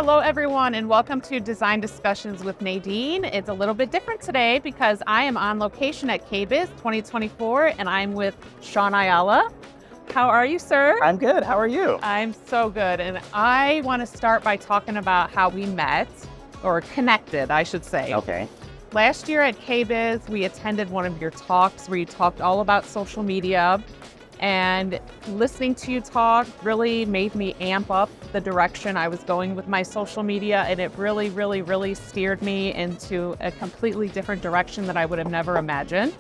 Hello, everyone, and welcome to Design Discussions with Nadine. It's a little bit different today because I am on location at KBIS 2024, and I'm with Shaun Ayala. How are you, sir? I'm good. How are you? I'm so good, and I want to start by talking about how we met, or connected, I should say. Okay. Last year at KBIS, we attended one of your talks where you talked all about social media. And listening to you talk really made me amp up the direction I was going with my social media. And it really steered me into a completely different direction that I would have never imagined.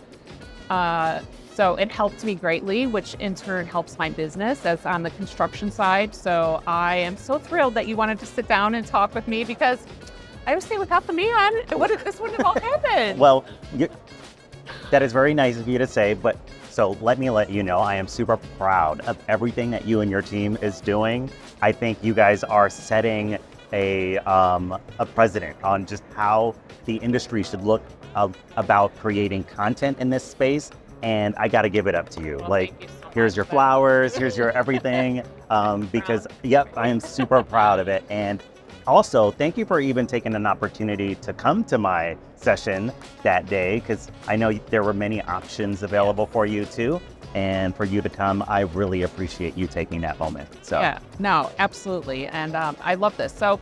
So it helped me greatly, which in turn helps my business as on the construction side. So I am so thrilled that you wanted to sit down and talk with me because I would say without the man, this wouldn't have all happened. Well, that is very nice of you to say, but so let you know, I am super proud of everything that you and your team is doing. I think you guys are setting a precedent on just how the industry should look about creating content in this space. And I got to give it up to you. Well, here's your flowers, here's your everything. Because, yep, I am super proud of it. And also, thank you for even taking an opportunity to come to my session that day, because I know there were many options available for you too. And for you to come, I really appreciate you taking that moment. So yeah, no, absolutely. And I love this. So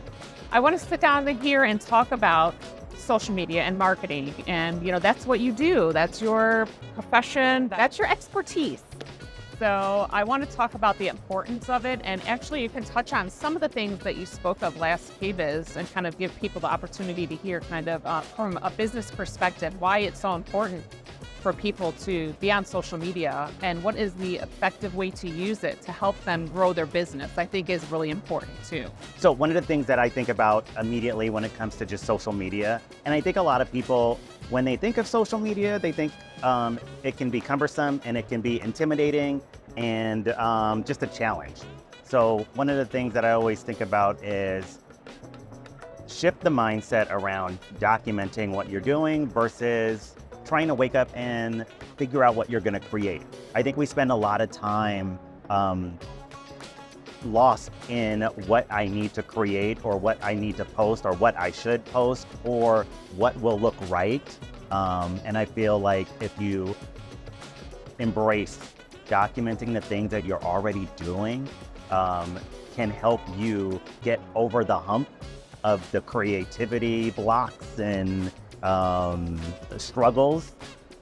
I want to sit down here and talk about social media and marketing. And, that's what you do. That's your profession. That's your expertise. So I want to talk about the importance of it, and actually you can touch on some of the things that you spoke of last KBIS and kind of give people the opportunity to hear kind of from a business perspective why it's so important for people to be on social media and what is the effective way to use it to help them grow their business, I think is really important too. So one of the things that I think about immediately when it comes to just social media, and I think a lot of people, when they think of social media, they think it can be cumbersome and it can be intimidating and just a challenge. So one of the things that I always think about is shift the mindset around documenting what you're doing versus trying to wake up and figure out what you're going to create. I think we spend a lot of time lost in what I need to create or what I need to post or what I should post or what will look right. And I feel like if you embrace documenting the things that you're already doing, can help you get over the hump of the creativity blocks and struggles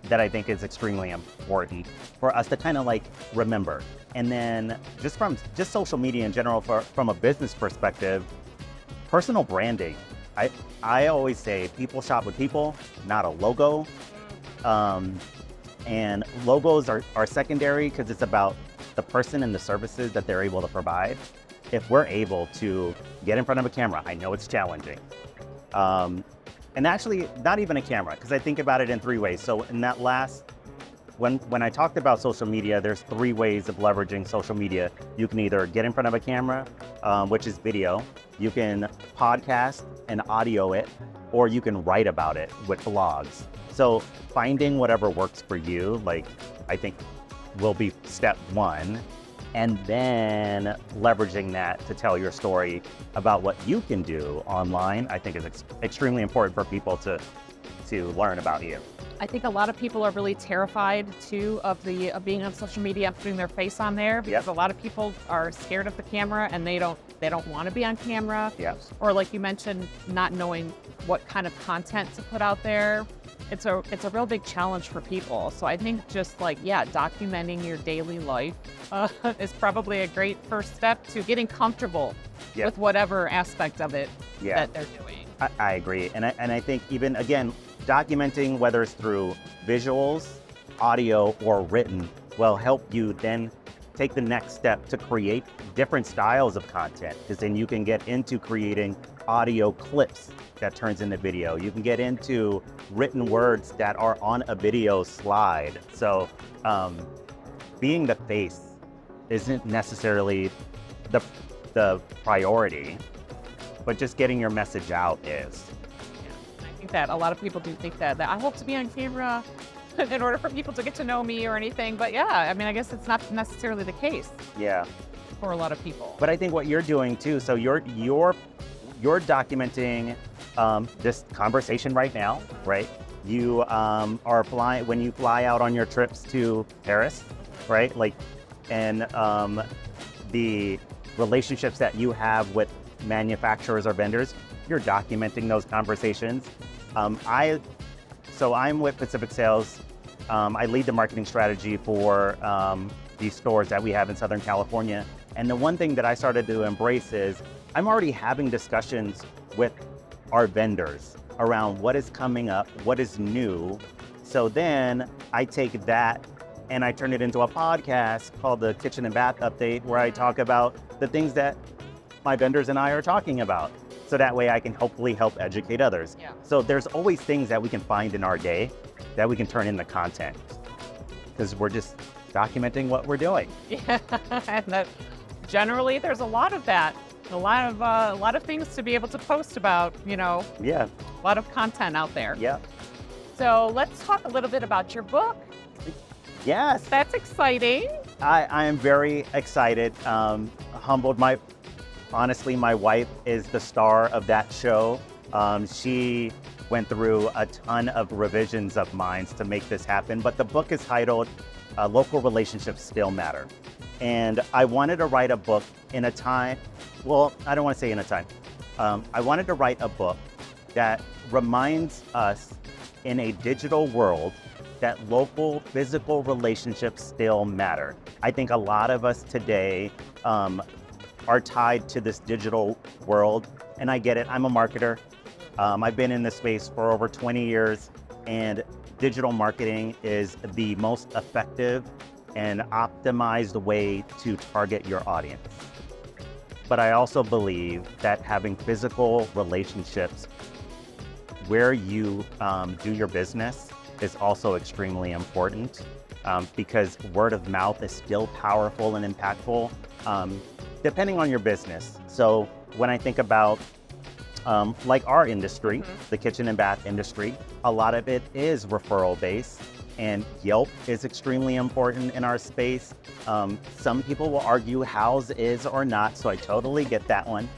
that I think is extremely important for us to kind of remember. And then just from social media in general, from a business perspective, personal branding. I always say people shop with people, not a logo. And logos are secondary because it's about the person and the services that they're able to provide. If we're able to get in front of a camera, I know it's challenging. And actually, not even a camera, because I think about it in three ways. So in that when I talked about social media, there's three ways of leveraging social media. You can either get in front of a camera, which is video. You can podcast and audio it, or you can write about it with blogs. So finding whatever works for you, I think will be step one. And then leveraging that to tell your story about what you can do online, I think is extremely important for people to learn about you. I think a lot of people are really terrified too of being on social media and putting their face on there because a lot of people are scared of the camera and they don't want to be on camera. Yes. Or like you mentioned, not knowing what kind of content to put out there. It's a real big challenge for people. So I think just documenting your daily life is probably a great first step to getting comfortable with whatever aspect of it that they're doing. I agree. And I think even, again, documenting, whether it's through visuals, audio, or written, will help you then take the next step to create different styles of content, because then you can get into creating audio clips that turns into video. You can get into written words that are on a video slide. So being the face isn't necessarily the priority, but just getting your message out is. Yeah, I think that a lot of people do think that I hope to be on camera in order for people to get to know me or anything. But yeah, I mean, I guess it's not necessarily the case. Yeah. For a lot of people. But I think what you're doing too, so you're you're documenting this conversation right now, right? You are flying, when you fly out on your trips to Paris, right? Like, and the relationships that you have with manufacturers or vendors, you're documenting those conversations. So I'm with Pacific Sales. I lead the marketing strategy for these stores that we have in Southern California. And the one thing that I started to embrace is I'm already having discussions with our vendors around what is coming up, what is new. So then I take that and I turn it into a podcast called the Kitchen and Bath Update, where I talk about the things that my vendors and I are talking about. So that way I can hopefully help educate others. Yeah. So there's always things that we can find in our day that we can turn into content, because we're just documenting what we're doing. Yeah, and that generally there's a lot of that. A lot of things to be able to post about, Yeah, a lot of content out there. yeah. So let's talk a little bit about your book. Yes, That's exciting. I am very excited, humbled. Honestly, my wife is the star of that show. She went through a ton of revisions of mine to make this happen, but the book is titled Local Relationships Still Matter. And I wanted to write a book in a time, well, I don't want to say in a time. I wanted to write a book that reminds us in a digital world that local physical relationships still matter. I think a lot of us today are tied to this digital world, and I get it. I'm a marketer. I've been in this space for over 20 years, and digital marketing is the most effective and optimized way to target your audience. But I also believe that having physical relationships where you do your business is also extremely important, because word of mouth is still powerful and impactful, depending on your business. So when I think about like our industry, the kitchen and bath industry, a lot of it is referral based, and Yelp is extremely important in our space. Some people will argue Houzz is or not, so I totally get that one.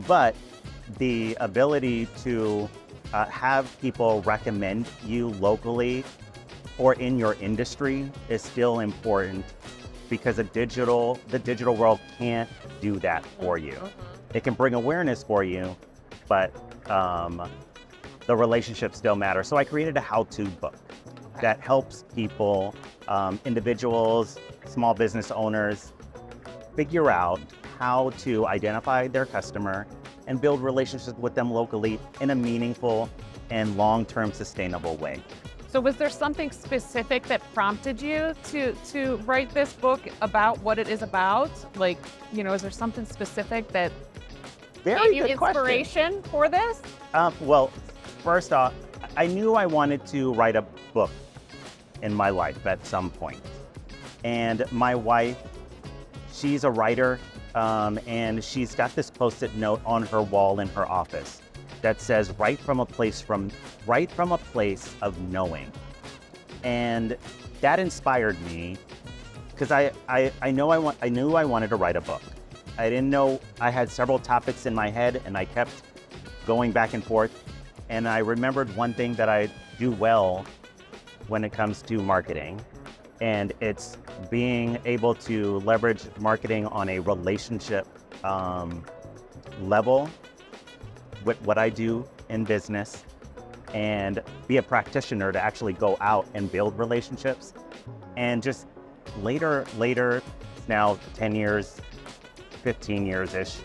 But the ability to have people recommend you locally or in your industry is still important, because the digital world can't do that for you. It can bring awareness for you, but the relationships still matter. So I created a how-to book that helps people, individuals, small business owners, figure out how to identify their customer and build relationships with them locally in a meaningful and long-term sustainable way. So was there something specific that prompted you to write this book about what it is about? Like, is there something specific that Very gave you good question. inspiration for this? Well, first off, I knew I wanted to write a book in my life at some point. And my wife, she's a writer, and she's got this Post-it note on her wall in her office that says, write from a place of knowing. And that inspired me, because I knew I wanted to write a book. I didn't know, I had several topics in my head, and I kept going back and forth. And I remembered one thing that I do well when it comes to marketing, and it's being able to leverage marketing on a relationship level with what I do in business, and be a practitioner to actually go out and build relationships. And just later, now 10 years, 15 years-ish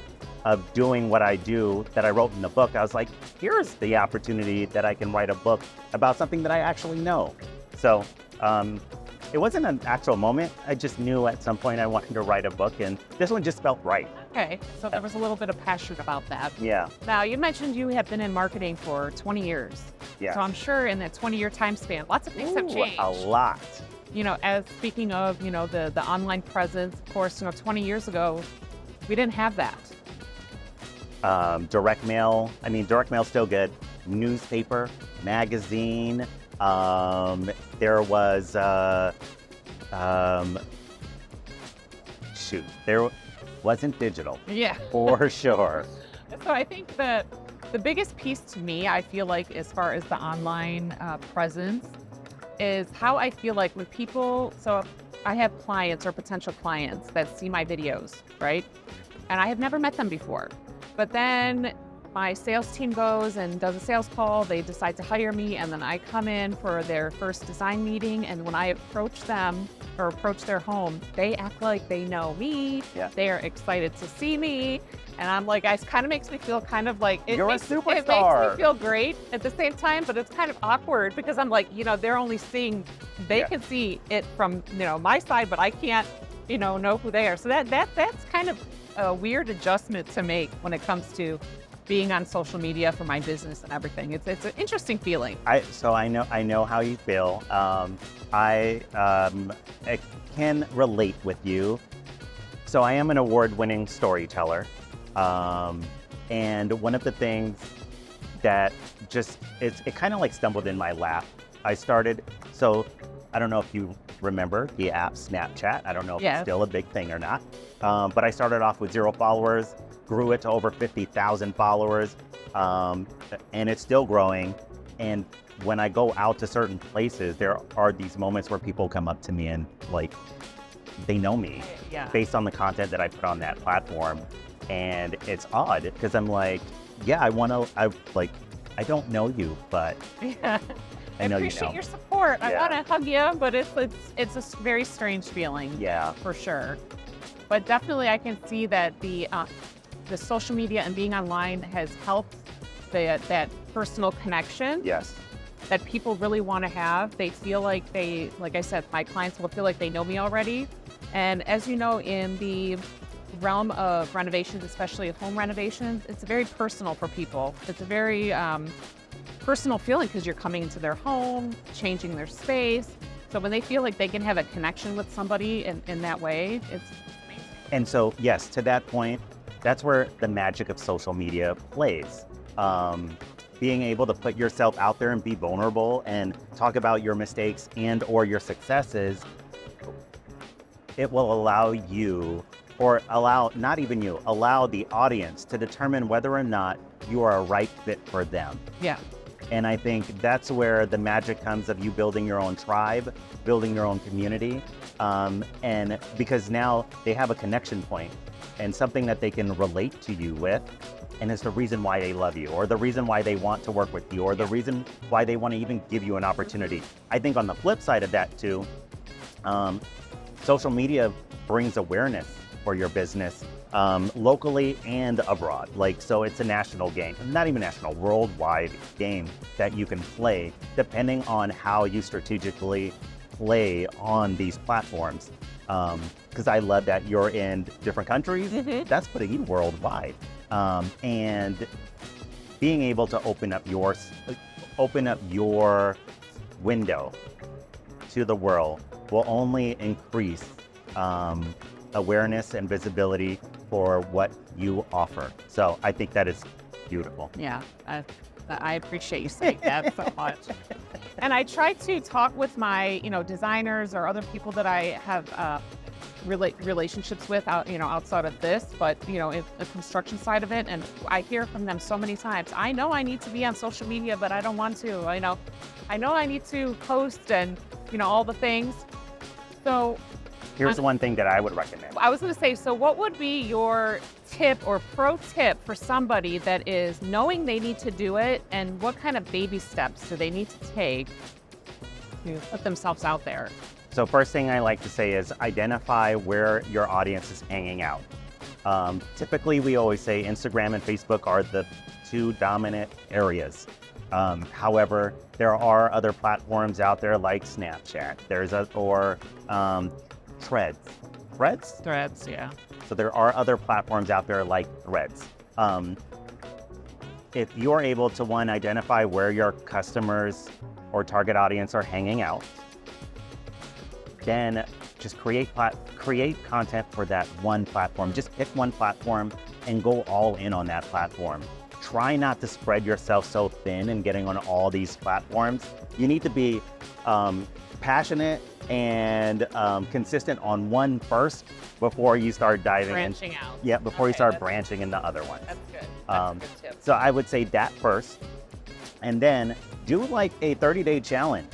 of doing what I do that I wrote in the book, I was like, here's the opportunity that I can write a book about something that I actually know. So it wasn't an actual moment. I just knew at some point I wanted to write a book, and this one just felt right. Okay, so there was a little bit of passion about that. Yeah. Now, you mentioned you have been in marketing for 20 years. Yeah. So I'm sure in that 20-year time span, lots of things have changed. A lot. As speaking of, the online presence, of course, 20 years ago, we didn't have that. Direct mail's still good. Newspaper, magazine. There was, there wasn't digital. Yeah. For sure. So I think that the biggest piece to me, I feel like, as far as the online presence, is how I feel like when people, so I have clients or potential clients that see my videos, right? And I have never met them before. But then my sales team goes and does a sales call, they decide to hire me, and then I come in for their first design meeting. And when I approach them or approach their home, they act like they know me. Yeah. They are excited to see me. And I'm like, it kind of makes me feel kind of like, You're a it superstar. makes me feel great at the same time, but it's kind of awkward because I'm like, they're only seeing, they Yeah. can see it from, my side, but I can't, know who they are. So that's kind of a weird adjustment to make when it comes to being on social media for my business and everything. It's an interesting feeling. I know how you feel. I can relate with you. So I am an award-winning storyteller, and one of the things that it kind of like stumbled in my lap. I don't know if you remember the app Snapchat. I don't know if it's still a big thing or not, but I started off with 0 followers. Grew it to over 50,000 followers, and it's still growing. And when I go out to certain places, there are these moments where people come up to me and like, they know me based on the content that I put on that platform. And it's odd because I'm like, I don't know you, but I know you appreciate know. your support. I Yeah. want to hug you, but it's a very strange feeling. Yeah. For sure. But definitely I can see that the social media and being online has helped that personal connection Yes. that people really want to have. They feel like like I said, my clients will feel like they know me already. And as you know, in the realm of renovations, especially home renovations, it's very personal for people. It's a very personal feeling because you're coming into their home, changing their space. So when they feel like they can have a connection with somebody in that way, it's amazing. And so, yes, to that point, that's where the magic of social media plays. Being able to put yourself out there and be vulnerable and talk about your mistakes and or your successes, it will allow you, or not even you, allow the audience to determine whether or not you are a right fit for them. Yeah. And I think that's where the magic comes of you building your own tribe, building your own community, and because now they have a connection point and something that they can relate to you with, and it's the reason why they love you, or the reason why they want to work with you, or the reason why they want to even give you an opportunity. I think on the flip side of that too, social media brings awareness for your business, locally and abroad. So it's a national game, not even national, worldwide game that you can play depending on how you strategically play on these platforms. Because I love that you're in different countries. Mm-hmm. That's putting you worldwide. And being able to open up your window to the world will only increase awareness and visibility for what you offer. So I think that is beautiful. Yeah, I appreciate you saying that so much. And I try to talk with my, designers or other people that I have relationships with outside of this, but if the construction side of it, and I hear from them so many times, I know I need to be on social media, but I don't want to. I know I need to post and all the things. So here's the one thing that I would recommend. I was going to say, so what would be your tip or pro tip for somebody that is knowing they need to do it, and what kind of baby steps do they need to take to put themselves out there? So first thing I like to say is identify where your audience is hanging out. Typically, we always say Instagram and Facebook are the 2 dominant areas. However, there are other platforms out there like Snapchat. Or Threads. Threads, yeah. So there are other platforms out there like Threads. If you're able to, one, identify where your customers or target audience are hanging out, then just create content for that one platform. Just pick one platform and go all in on that platform. Try not to spread yourself so thin and getting on all these platforms. You need to be passionate and consistent on one first before you start diving Branching out. Yeah, before you Okay, start that's- branching into other ones. That's good. That's a good tip. So I would say that first, and then do like a 30-day challenge,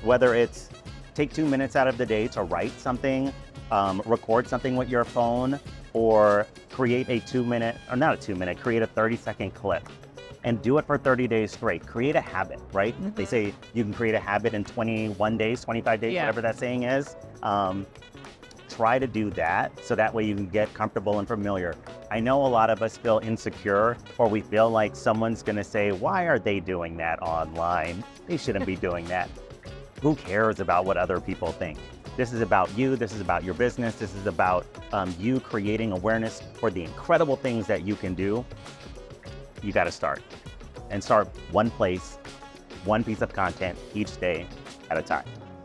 whether it's take 2 minutes out of the day to write something, record something with your phone, or create a 2-minute, or not a 2-minute, create a 30-second clip and do it for 30 days straight. Create a habit, right? Mm-hmm. They say you can create a habit in 21 days, 25 days, Yeah. whatever that saying is. Try to do that so that way you can get comfortable and familiar. I know a lot of us feel insecure, or we feel like someone's gonna say, why are they doing that online? They shouldn't be doing that. Who cares about what other people think? This is about you, this is about your business, this is about you creating awareness for the incredible things that you can do. You gotta start. And start one place, one piece of content each day at a time.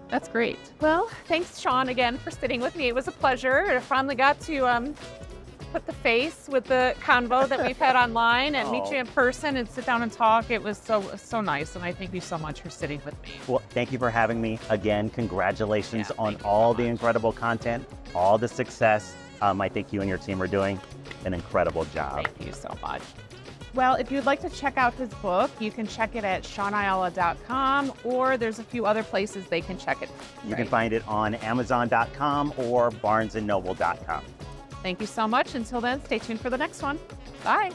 That's great. Well, thanks, Shaun, again for sitting with me. It was a pleasure. I finally got to put the face with the convo that we've had online and meet you in person and sit down and talk. It was so nice, and I thank you so much for sitting with me. Well, thank you for having me. Again, congratulations Yeah, on thank you all so the much. incredible content, all the success. I think you and your team are doing an incredible job. Thank you so much. Well, if you'd like to check out his book, you can check it at shaunayala.com, or there's a few other places they can check it. You can find it on amazon.com or barnesandnoble.com. Thank you so much. Until then, stay tuned for the next one. Bye.